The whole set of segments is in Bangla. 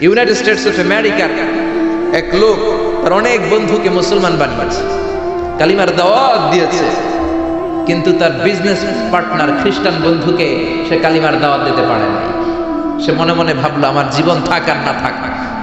ইউনাইটেড স্টেটস অফ আমেরিকার এক লোক তার অনেক বন্ধুকে মুসলমান বানিয়েছে, কালিমার দাওয়াত দিয়েছে, কিন্তু তার বিজনেস পার্টনার খ্রিস্টান বন্ধুকে সে কালিমার দাওয়াত দিতে পারে না। সে মনে মনে ভাবলো, আমার জীবন থাক আর না থাক,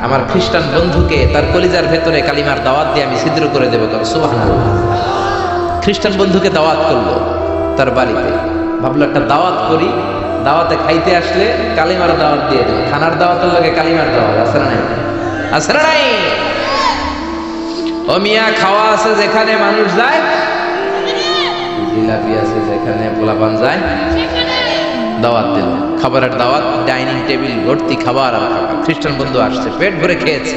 আমার খ্রিস্টান বন্ধুকে তার কলিজার ভেতরে কালিমার দাওয়াত দিয়ে আমি ছিদ্র করে দেবো। সুবহানাল্লাহ। খ্রিস্টান বন্ধুকে দাওয়াত করলো তার বাড়িতে, ভাবলো একটা দাওয়াত করি, দাওয়াতে খাইতে আসলে কালিমার দাওয়াত দিয়ে দেবো। খানার দাওয়াতের লগে কালিমার দাওয়াত আছে না নাই? আছে না নাই? ও মিয়া, খাওয়া আছে যেখানে মানুষ যায়, জিলাপি আছে যেখানে পোলাপান যায়, দাওয়াত দিল, খাবারের দাওয়াত, ডাইনিং টেবিল ভর্তি খাবার আর খাবার। খ্রিস্টান বন্ধু আসছে, পেট ভরে খেয়েছে,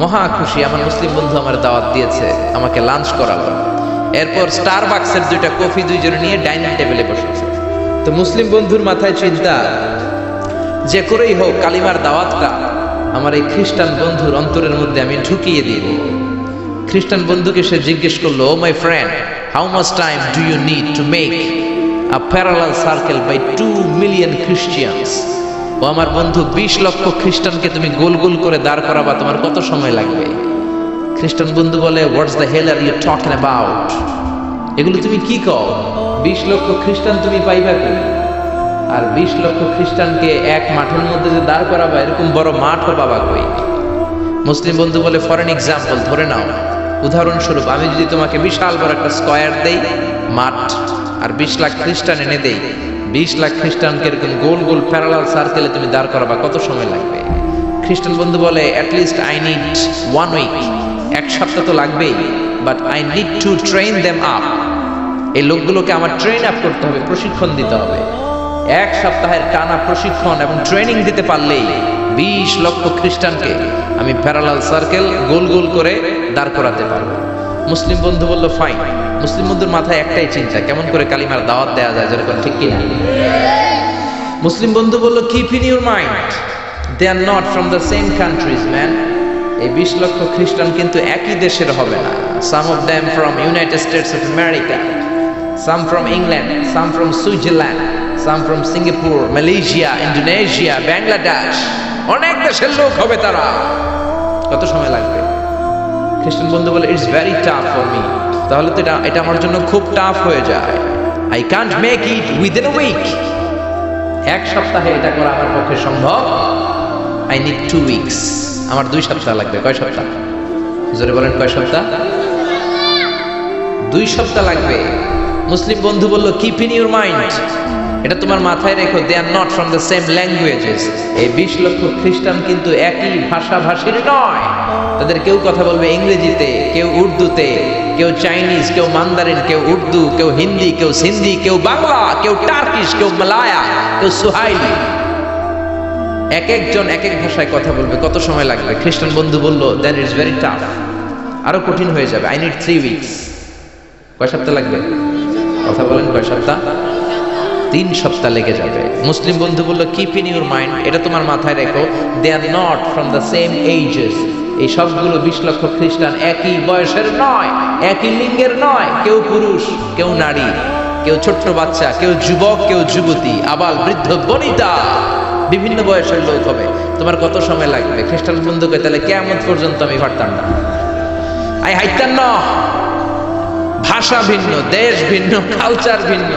মহা খুশি, আমার মুসলিম বন্ধু আমার দাওয়াত দিয়েছে, আমাকে লাঞ্চ করালো। এরপর স্টারবাক্সের 2টা কফি দুইজনে নিয়ে ডাইনিং টেবিলে বসেছে। তো মুসলিম বন্ধুর মাথায় চিন্তা, যে করেই হোক কালিমার দাওয়াতটা আমার এই খ্রিস্টান বন্ধুর অন্তরের মধ্যে আমি ঢুকিয়ে দিব। খ্রিস্টান বন্ধুকে সে জিজ্ঞেস করলো, oh my friend, how much time do you need to make a parallel circle by 2 million Christians? ও আমার বন্ধু, 20 লক্ষ খ্রিস্টানকে তুমি গোল গোল করে দাঁড় করাবা, তোমার কত সময় লাগবে? খ্রিস্টান বন্ধু বলে, what's the hell are you talking about? এগুলো তুমি কি কও? 20 লক্ষ খ্রিস্টান তুমি পাইবা কি? আর 20 লক্ষ খ্রিস্টানকে এক মাঠের মধ্যে যে দাঁড় করাবা, এরকম বড় মাঠও পাবা কই? মুসলিম বন্ধু বলে, ফর এন এক্সাম্পল, ধরে নাও, উদাহরণস্বরূপ আমি যদি তোমাকে বিশাল বড় একটা স্কয়ার দেই, মাঠ, আর 20 লাখ খ্রিস্টান এনে দেই, 20 লাখ খ্রিস্টানকে এরকম গোল গোল প্যারালাল সার্কেলে তুমি দাঁড় করাবা, কত সময় লাগবে? খ্রিস্টান বন্ধু বলে, অ্যাটলিস্ট আই নিড 1 উইক, 1 সপ্তাহ তো লাগবেই, but I need to train them up. এই লোকগুলোকে আমার ট্রেন আপ করতে হবে, প্রশিক্ষণ দিতে হবে। 1 সপ্তাহের টানা প্রশিক্ষণ এবং ট্রেনিং দিতে পারলেই 20 লক্ষ খ্রিস্টানকে আমি প্যারালাল সার্কেল গোল গোল করে দাঁড় করাতে পারবো। মুসলিম বন্ধু বলল, ফাইন। মুসলিম বন্ধুর মাথায় একটাই চিন্তা, কেমন করে কালিমার দাওয়াত দেওয়া যায়, যেরকম, ঠিক কিনা? মুসলিম বন্ধু বলল, keep in your mind, they are not from the same countries man. এই 20 লক্ষ খ্রিস্টান কিন্তু একই দেশের হবে না। Some of them from United States of America, some from England, some from Switzerland, some from Singapore, Malaysia, Indonesia, Bangladesh, অনেক দেশের লোক হবে তারা। কত সময় লাগবে? খ্রিস্টান বন্ধু বলে, it's very tough for me. তাহলে তো এটা আমার জন্য খুব টাফ হয়ে যায়। I can't make it within a week. 1 সপ্তাহে এটা করা আমার পক্ষে সম্ভব। I need 2 weeks. আমার 2 সপ্তাহ লাগবে। কয় সপ্তাহ? জোরে বলেন, কয় সপ্তাহ? 2 সপ্তাহ লাগবে। মুসলিম বন্ধু বলল, কিপ ইন ইউর মাইন্ড, এটা তোমার মাথায় রেখো, they are not from the same languages. এই 20 লক্ষ খ্রিস্টান কিন্তু একই ভাষাভাষীর নয়। তাদের কেউ কথা বলবে ইংরেজিতে, কেউ উর্দুতে, কেউ চাইনিজ, কেউ মান্দারিন, কেউ উর্দু, কেউ হিন্দি, কেউ সিন্ধি, কেউ বাংলা, কেউ টার্কিশ, কেউ মালায়া, কেউ সুহাইলি। এক একজন এক এক ভাষায় কথা বলবে, কত সময় লাগবে? খ্রিস্টান বন্ধু বলল, দ্যাট ইজ ভেরি টাফ, আরো কঠিন হয়ে যাবে। I need 3 weeks. কয় সপ্তাহ লাগবে? কথা বলেন, কয় সপ্তাহ? 3 সপ্তাহ লেগে যাবে। মুসলিম বন্ধু বলল, কিপ ইন ইউর মাইন্ড, এটা তোমার মাথায় রেখো, they are not from the same ages. এই সবগুলো 20 লক্ষ খ্রিস্টান একই বয়সের নয়, একই লিঙ্গের নয়। কেউ পুরুষ, কেউ নারী, কেউ ছোট্ট বাচ্চা, কেউ যুবক, কেউ যুবতী, আবাল বৃদ্ধ বনিতা, বিভিন্ন বয়সের লোক হবে। তোমার কত সময় লাগবে? খ্রিস্টান বন্ধুকে, তাহলে কিয়ামত পর্যন্ত আমি পারতাম না, আই হাইতাম না। ভাষা ভিন্ন, দেশ ভিন্ন, কালচার ভিন্ন,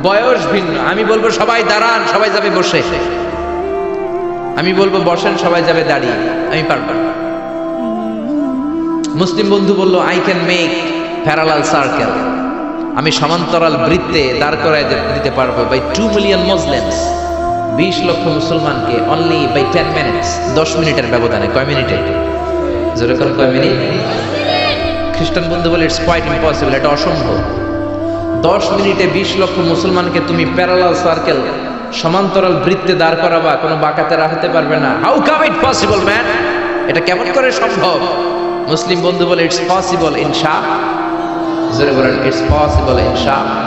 বয়স ভিন্ন। আমি বলবো সবাই দাঁড়ান, সবাই যাবে বসে। আমি বলবো বসেন, সবাই যাবে দাঁড়িয়ে। আমি পারবো না। মুসলিম বন্ধু বলল, I can make parallel circle, আমি সমান্তরাল বৃত্তে দাঁড় করায় দিতে পারবো বাই 2 মিলিয়ন মুসলিমস, 20 লক্ষ মুসলমানকে, অনলি বাই 10 মিনিটস, 10 মিনিটের ব্যবধানে। কয় মিনিটে? যেরকম কয় মিনিট? খ্রিস্টান বন্ধু বলে, ইটস কোয়াইট ইম্পসিবল, এটা অসম্ভব। 10 মিনিটে 20 লক্ষ মুসলমানকে তুমি প্যারালাল সার্কেল, সমান্তরাল বৃত্তে দাঁড় করাবা, কোনো বাঁকাতে রাখতে পারবে না। How come it possible man? এটা কেমন করে সম্ভব? মুসলিম বন্ধু বলে, ইটস পসিবল ইনশাআল্লাহ। জোরে বলেন, ইটস পসিবল ইনশাআল্লাহ।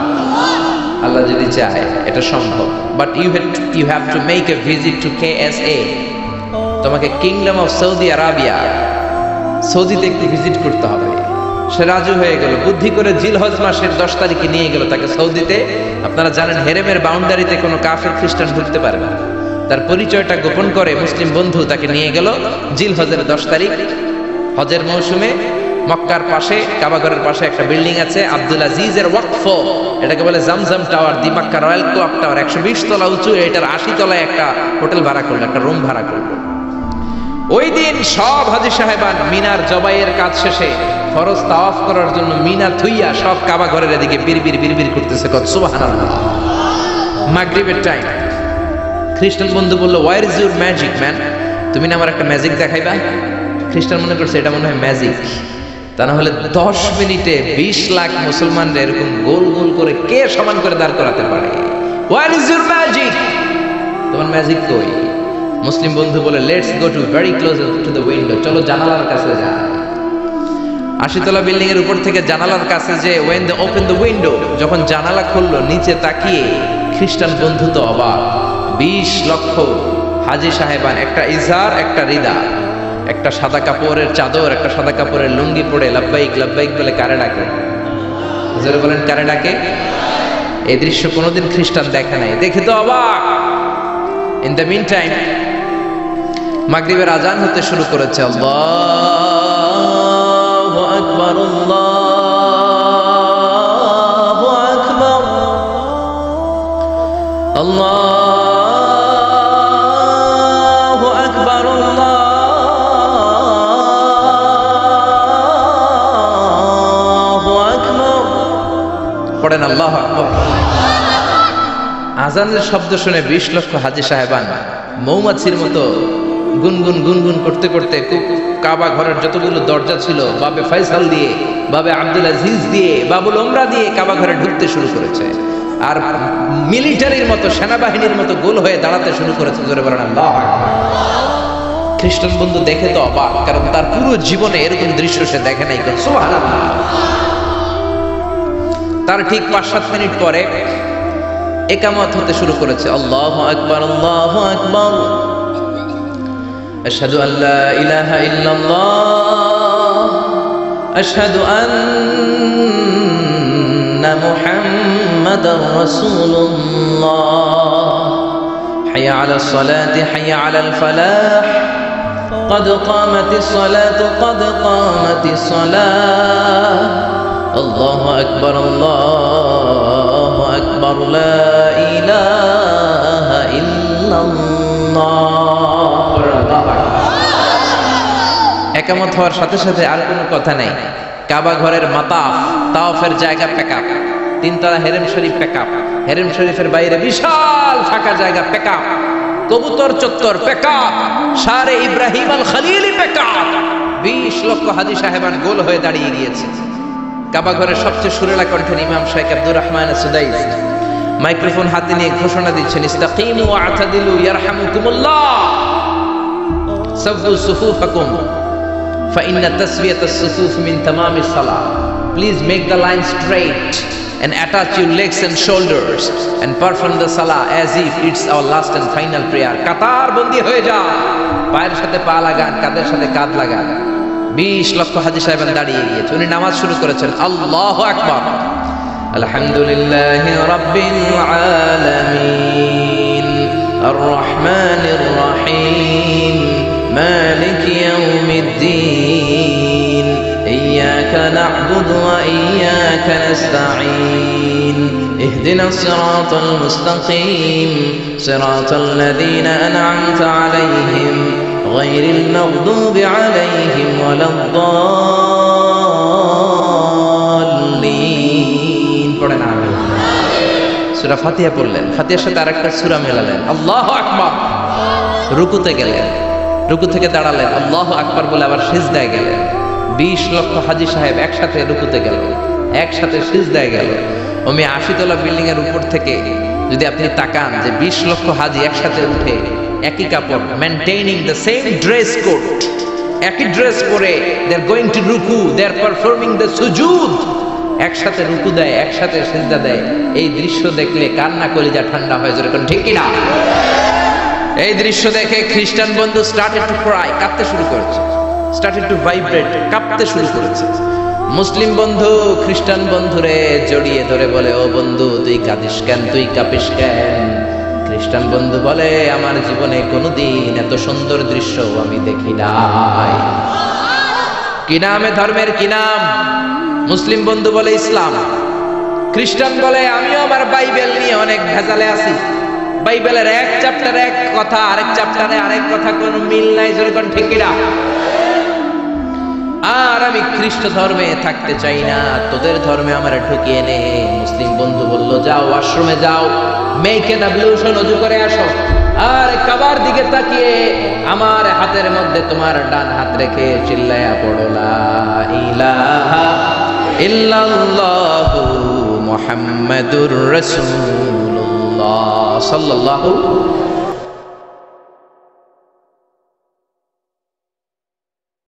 আল্লাহ যদি চায় এটা সম্ভব। But you have to make a visit to KSA। তোমাকে কিংডম অফ সৌদি আরাবিয়া, সৌদিতে একটু ভিজিট করতে হবে। সে রাজু হয়ে গেল, বুদ্ধি করে জিলহজ মাসের 10 তারিখে নিয়ে গেল তাকে সৌদিতে। আপনারা জানেন, হেরেমের বাউন্ডারিতে কোনো কাফের খ্রিস্টান ঢুকতে পারে না। তার পরিচয়টা গোপন করে মুসলিম বন্ধু তাকে নিয়ে গেল জিলহজের 10 তারিখ হজের মৌসুমে মক্কার পাশে কাবাঘরের পাশে একটা বিল্ডিং আছে আব্দুল আজিজের ওয়াকফ, এটাকে বলে জামজাম টাওয়ার, দি মক্কা রয়্যাল ক্লক টাওয়ার, 120 তলা উঁচু, এটার 80 তলায় একটা হোটেল ভাড়া করলো, একটা রুম ভাড়া করলো। ওই দিন সব হাজী সাহেবান মিনার জবাইয়ের কাজ শেষে ফরজ তাওয়াফ করার জন্য মিনা থুইয়া সব কাবাঘরের এদিকে বিড়বিড় করতেছে, কত সুবহানাল্লাহ। মাগরিবের টাইম, খ্রিস্টান বন্ধু বললো, where is your magic man, তুমি না আমার একটা ম্যাজিক দেখাইবা। খ্রিস্টান মনে করছে এটা মনে হয় ম্যাজিক, তা না হলে 10 মিনিটে 20 লাখ মুসলমানরা এরকম গোল গোল করে কে সমান করে দাঁড় করাতে পারে? হোয়াট ইজ ইউর ম্যাজিক, তোমার ম্যাজিক কই? মুসলিম বন্ধু বলে, let's go to very close to the window, চলো জানালার কাছে যাই। 80 তলা বিল্ডিং এর উপর থেকে জানালার কাছে যে when they open the window, যখন জানালা খুললো নিচে তাকিয়ে খ্রিস্টান বন্ধু তো অবাক। 20 লক্ষ হাজী সাহেবান, একটা ইজার একটা রিদা, একটা সাদা কাপড়ের চাদর, একটা সাদা কাপড়ের লুঙ্গি পরে লাব্বাইক লাব্বাইক বলে কারে ডাকে? জোরে বলেন, কারে ডাকে? এই দৃশ্য কোনোদিন খ্রিস্টান দেখে নাই, দেখে তো অবাক। ইন দ্য মিন টাইম মাগরিবের আজান হতে শুরু করেছে। আল্লাহু আকবার, আল্লাহু আকবার, আল্লাহু আকবার, আল্লাহু আকবার, পড়েন আল্লাহু আকবার। আজানের শব্দ শুনে 20 লক্ষ হাজী সাহেবান মৌমাছির মতো গুনগুন গুনগুন করতে করতে কাবা ঘরের যতগুলো দরজা ছিল বাবে ফয়সাল দিয়ে, বাবে আব্দুল আজিজ দিয়ে, বাবুল ওমরা দিয়ে কাবা ঘরে ঢুকতে শুরু করেছে, আর মিলিটারির মতো সেনাবাহিনীর মতো গোল হয়ে দাঁড়াতে শুরু করেছে। জোরে বলেন আল্লাহু আকবার। খ্রিস্টান বন্ধু দেখে তো অবাক, কারণ তার পুরো জীবনে এরকম দৃশ্য সে দেখে নাই। সুবহানাল্লাহ। তার ঠিক 5-7 মিনিট পরে ইকামত হতে শুরু করেছে। আল্লাহু আকবার, আল্লাহু আকবার, আশহাদু আল্লা ইলাহা ইল্লাল্লাহ, আশহাদু আন্না মুহাম্মাদার রাসূলুল্লাহ, হাইয়া আলাস সালাতি হাইয়া আলাল ফালাহ, قد قامت الصلاة قد قامت الصلاة، الله أكبر الله أكبر لا إله إلا الله। একামত হওয়ার সাথে সাথে আর কোনো কথা নেই, কাবা ঘরের মাতাফ তাওয়াফের জায়গা প্যাকআপ, 3 তলা হেরেম শরীফ প্যাকআপ, হেরেম শরীফের বাইরে বিশাল ফাঁকা জায়গা প্যাকআপ, কবুতর চত্বর প্যাকআপ, শারে ইব্রাহিম আল খলিলি প্যাকআপ। 20 লক্ষ হাজী সাহেবান গোল হয়ে দাঁড়িয়ে গিয়েছে। কাবা ঘরের সবচেয়ে সুরেলা কণ্ঠের ইমাম শাইখ আব্দুর রহমান সুদাইস মাইক্রোফোন হাতে নিয়ে ঘোষণা দিচ্ছেন, ইস্তাকিমু ওয়া'তাদিলু ইয়ারহামুকুমুল্লাহ, সাব্বু সুফুফাকুম ফাইন্না তাসবিয়াতাস সুফুফ মিন তামামিস সালাহ, please make the line straight and attach your legs and shoulders and perform the salah as if it's our last and final prayer. কাতার বন্দী হয়ে যাও, পায়ের সাথে পা লাগান, কাঁধের সাথে কাঁধ লাগান। 20 লক্ষ হাজী সাহেবান দাঁড়িয়ে গিয়েছে। উনি নামাজ শুরু করেছেন, আল্লাহু আকবার, আলহামদুলিল্লাহি রাব্বিল আলামিন, আর রহমানির রহিম, মালিক ইয়াউমিদ্দিন, ইয়্যাকা না'বুদু ওয়া ইয়্যাকা নাস্তাঈন, ইহদিনাস সিরাতাল মুস্তাকিম, সিরাতাল লাযীনা আন'আমতা আলাইহিম গায়রিল মাগদুবি আলাইহিম ওয়ালাদ-দাল্লিন। পড়েন আমিন। সূরা ফাতিহা পড়লেন, ফাতিহার সাথে আরেকটা সূরা মেলালেন, আল্লাহু আকবার। রুকুতে গেলেন, রুকু থেকে দাঁড়ালেন, আল্লাহু আকবার বলে আবার সিজদায় গেলেন। 20 লক্ষ হাজী সাহেব একসাথে রুকুতে গেল, একসাথে সিজদায় গেল। ওমি 80 তলা বিল্ডিং এর উপর থেকে যদি আপনি তাকান যে 20 লক্ষ হাজী একসাথে উঠে একই কাপড়, maintaining the same dress code, একই ড্রেস পরে দে আর গোইং টু রুকু, দে আর পারফর্মিং দ্য সুজুদ, একসাথে রুকু দেয়, একসাথে সিজদা দেয়। এই দৃশ্য দেখলে কান্না কলিজা ঠান্ডা হয়ে যায়, এরকম ঠিক কি না? এই দৃশ্য দেখে খ্রিস্টান বন্ধু স্টার্টেড টু ক্রাই, কাঁদতে শুরু করেছে, স্টার্টেড টু ভাইব্রেট, কাঁপতে শুরু করেছে। মুসলিম বন্ধু খ্রিস্টান বন্ধুরে জড়িয়ে ধরে বলে, ও বন্ধু তুই কাঁদিস কেন, তুই কাঁপিস কেন? খ্রিস্টান বন্ধু বলে আমার জীবনে কোনোদিন এত সুন্দর দৃশ্য আমি দেখি নাই। কি নামে ধর্মের কি নাম? মুসলিম বন্ধু বলে ইসলাম, খ্রিস্টান বলে আমিও আমার বাইবেল নিয়ে অনেক ভেজালে আছি, বাইবেলের এক চ্যাপ্টারে এক কথা আরেক চ্যাপ্টারে আরেক কথা, কোনো মিল নাই, যেরকম ঠিক না। আর আমি খ্রিস্ট ধর্মে থাকতে চাই না, তোদের ধর্মে আমার ঢুকিয়ে নে। মুসলিম বন্ধু বলল যাও আশ্রমে যাও, মেয়েকে ডাবলিউশন অজু করে আসো, আর কাবার দিকে তাকিয়ে আমার হাতের মধ্যে তোমার ডান হাত রেখে চিল্লায়া পড়ো লা ইলাহা ইল্লাল্লাহু মুহাম্মাদুর রাসূলুল্লাহ সাল্লাল্লাহু